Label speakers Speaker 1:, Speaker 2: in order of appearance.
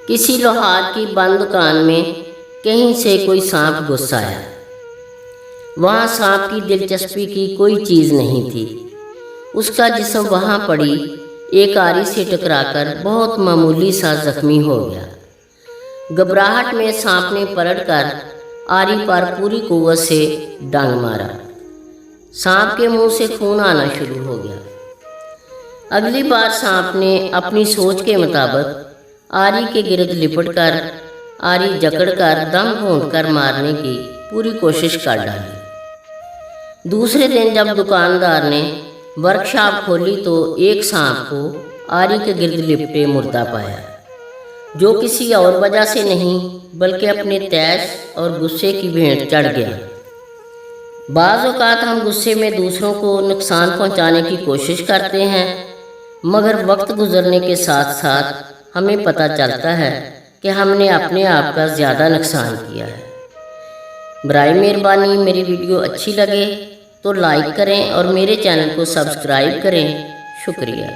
Speaker 1: किसी लोहार की बंद दुकान में कहीं से कोई सांप घुस आया। वहाँ सांप की दिलचस्पी की कोई चीज़ नहीं थी। उसका जिस्म वहाँ पड़ी एक आरी से टकराकर बहुत मामूली सा जख्मी हो गया। घबराहट में सांप ने पलटकर आरी पर पूरी कुव्वत से डंग मारा। सांप के मुंह से खून आना शुरू हो गया। अगली बार सांप ने अपनी सोच के मुताबिक आरी के गिर्द लिपटकर आरी जकड़कर दम घोंटकर मारने की पूरी कोशिश कर डाली। दूसरे दिन जब दुकानदार ने वर्कशॉप खोली तो एक सांप को आरी के गिर्द लिपटे मुर्दा पाया, जो किसी और वजह से नहीं बल्कि अपने तैश और गुस्से की भेंट चढ़ गया। बाज़ औक़ात हम गुस्से में दूसरों को नुकसान पहुंचाने की कोशिश करते हैं, मगर वक्त गुजरने के साथ साथ हमें पता चलता है कि हमने अपने आप का ज़्यादा नुकसान किया है। बराए मेहरबानी मेरी वीडियो अच्छी लगे तो लाइक करें और मेरे चैनल को सब्सक्राइब करें। शुक्रिया।